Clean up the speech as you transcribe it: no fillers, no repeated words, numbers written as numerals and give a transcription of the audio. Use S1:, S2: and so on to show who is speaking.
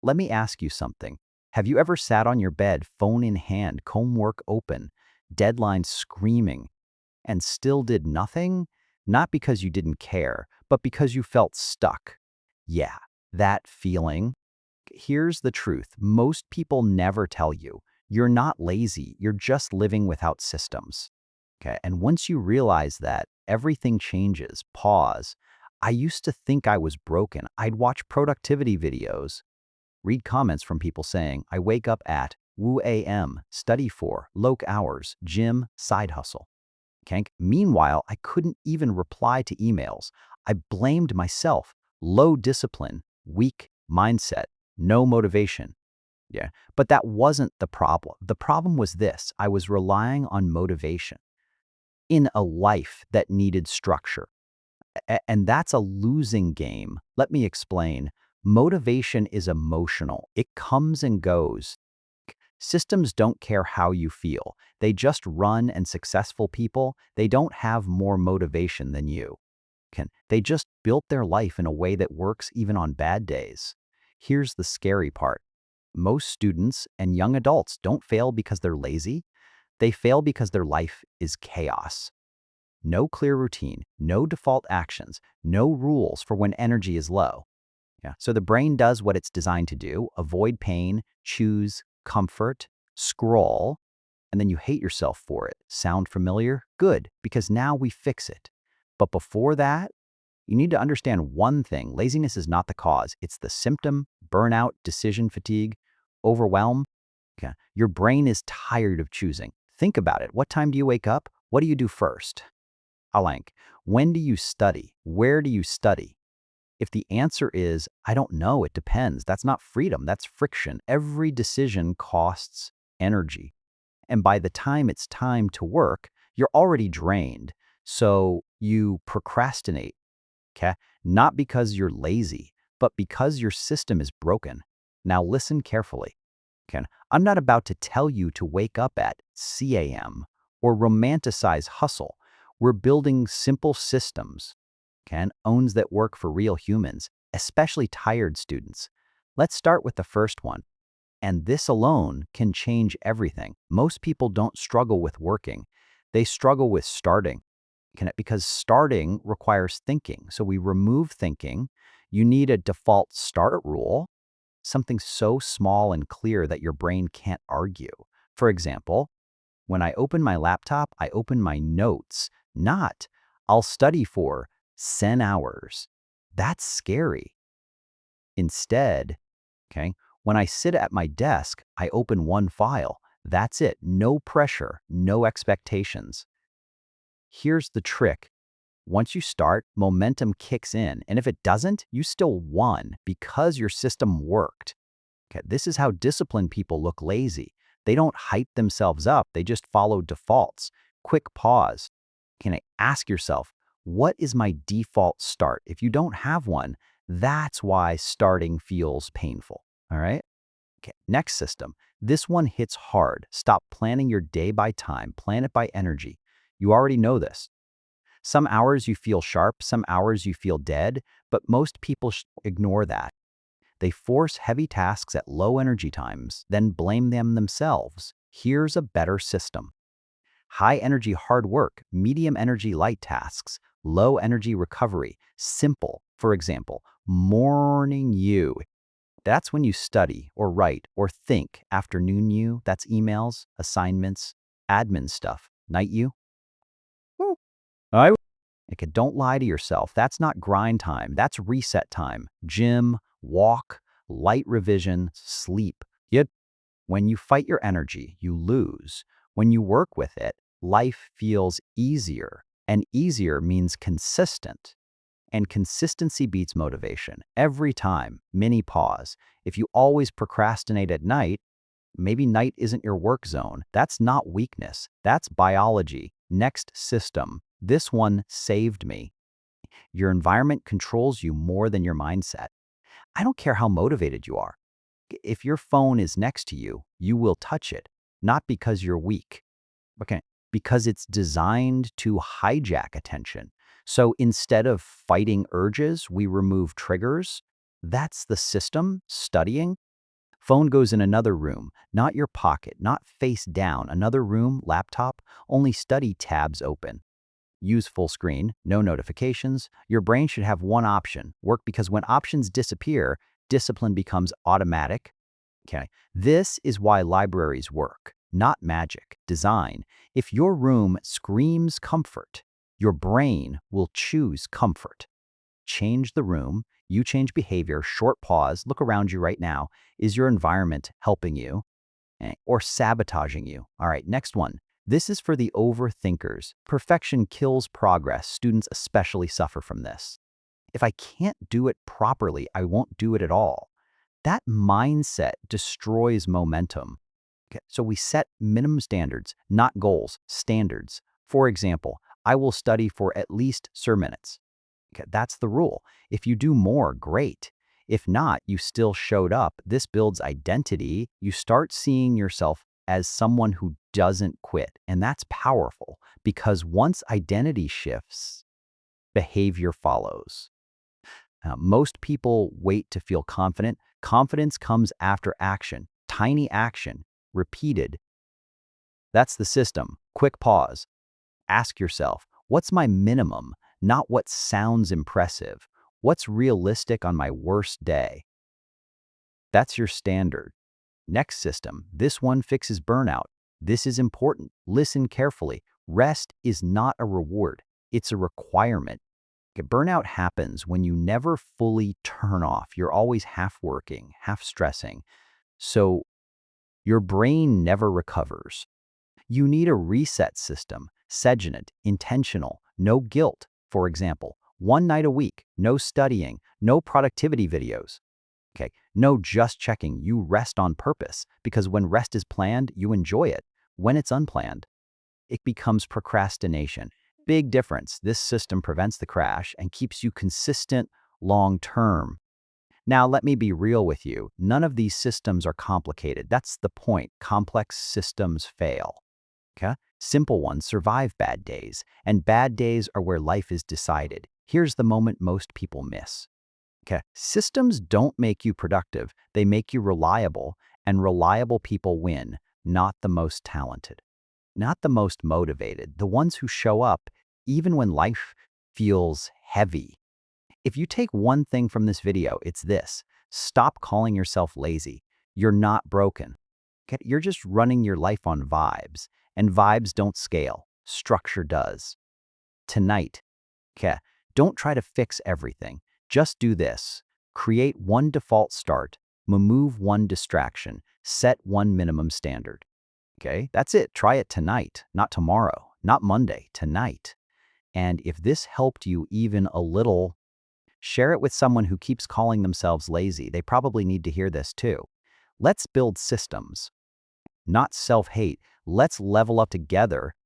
S1: Let me ask you something. Have you ever sat on your bed, phone in hand, homework open, deadlines screaming, and still did nothing? Not because you didn't care, but because you felt stuck. Yeah, that feeling. Here's the truth. Most people never tell you. You're not lazy, you're just living without systems. Okay, and once you realize that, everything changes. Pause. I used to think I was broken. I'd watch productivity videos, read comments from people saying, I wake up at woo AM, study for, loc hours, gym, side hustle. Okay? Meanwhile, I couldn't even reply to emails. I blamed myself. Low discipline, weak mindset, no motivation. Yeah. But that wasn't the problem. The problem was this: I was relying on motivation in a life that needed structure. And that's a losing game. Let me explain. Motivation is emotional, it comes and goes. Systems don't care how you feel. They just run, and successful people, they don't have more motivation than you. They just built their life in a way that works even on bad days. Here's the scary part. Most students and young adults don't fail because they're lazy. They fail because their life is chaos. No clear routine, no default actions, no rules for when energy is low. Yeah. So the brain does what it's designed to do: avoid pain, choose comfort, scroll, and then you hate yourself for it. Sound familiar? Good, because now we fix it. But before that, you need to understand one thing: laziness is not the cause, it's the symptom. Burnout, decision fatigue, overwhelm. Okay. Your brain is tired of choosing. Think about it. What time do you wake up? What do you do first? Alank, when do you study? Where do you study? If the answer is, I don't know, it depends, that's not freedom, that's friction. Every decision costs energy. And by the time it's time to work, you're already drained. So you procrastinate, okay? Not because you're lazy, but because your system is broken. Now listen carefully. Okay? I'm not about to tell you to wake up at CAM or romanticize hustle. We're building simple systems, owns that work for real humans, especially tired students. Let's start with the first one. And this alone can change everything. Most people don't struggle with working. They struggle with starting. Because starting requires thinking. So we remove thinking. You need a default start rule, something so small and clear that your brain can't argue. For example, when I open my laptop, I open my notes, not I'll study for 10 hours. That's scary. Instead, okay, when I sit at my desk, I open one file. That's it. No pressure, no expectations. Here's the trick. Once you start, momentum kicks in. And if it doesn't, you still won because your system worked. Okay, this is how disciplined people look lazy. They don't hype themselves up, they just follow defaults. Quick pause. Can I ask yourself, what is my default start? If you don't have one, that's why starting feels painful. All right? Okay, next system. This one hits hard. Stop planning your day by time, plan it by energy. You already know this. Some hours you feel sharp, some hours you feel dead, but most people ignore that. They force heavy tasks at low energy times, then blame them themselves. Here's a better system. High energy hard work, medium energy light tasks, low energy recovery. Simple. For example, morning you. That's when you study or write or think. Afternoon you, that's emails, assignments, admin stuff. Night you. Woo. I Okay, don't lie to yourself. That's not grind time. That's reset time. Gym, walk, light revision, sleep. Yet, when you fight your energy, you lose. When you work with it, life feels easier. And easier means consistent. And consistency beats motivation. Every time. Mini pause. If you always procrastinate at night, maybe night isn't your work zone. That's not weakness. That's biology. Next system. This one saved me. Your environment controls you more than your mindset. I don't care how motivated you are. If your phone is next to you, you will touch it, not because you're weak, okay, because it's designed to hijack attention. So instead of fighting urges, we remove triggers. That's the system. Studying, Phone goes in another room, not your pocket, not face down. Another room, laptop, only study tabs open. Use full screen, no notifications. Your brain should have one option, work, because when options disappear, discipline becomes automatic. Okay. This is why libraries work, not magic, design. If your room screams comfort, your brain will choose comfort. Change the room, you change behavior. Short pause, look around you right now. Is your environment helping you or sabotaging you? All right, next one. This is for the overthinkers. Perfection kills progress. Students especially suffer from this. If I can't do it properly, I won't do it at all. That mindset destroys momentum. Okay, so we set minimum standards, not goals, standards. For example, I will study for at least minutes. Okay, that's the rule. If you do more, great. If not, you still showed up. This builds identity. You start seeing yourself as someone who doesn't quit. And that's powerful because once identity shifts, behavior follows. Most people wait to feel confident. Confidence comes after action, tiny action, repeated. That's the system. Quick pause. Ask yourself, what's my minimum? Not what sounds impressive. What's realistic on my worst day? That's your standard. Next system. This one fixes burnout. This is important. Listen carefully. Rest is not a reward. It's a requirement. Burnout happens when you never fully turn off. You're always half working, half stressing. So your brain never recovers. You need a reset system, segment, intentional, no guilt. For example, one night a week, no studying, no productivity videos. Okay, no just checking. You rest on purpose because when rest is planned, you enjoy it. When it's unplanned, it becomes procrastination. Big difference. This system prevents the crash and keeps you consistent long term. Now, let me be real with you. None of these systems are complicated. That's the point. Complex systems fail. Okay? Simple ones survive bad days, and bad days are where life is decided. Here's the moment most people miss. Okay? Systems don't make you productive. They make you reliable, and reliable people win, not the most talented. Not the most motivated, the ones who show up even when life feels heavy. If you take one thing from this video, it's this. Stop calling yourself lazy. You're not broken. Okay? You're just running your life on vibes, and vibes don't scale. Structure does. Tonight, okay, don't try to fix everything. Just do this. Create one default start, remove one distraction, set one minimum standard. Okay, that's it. Try it tonight, not tomorrow, not Monday, tonight. And if this helped you even a little, share it with someone who keeps calling themselves lazy. They probably need to hear this too. Let's build systems, not self-hate. Let's level up together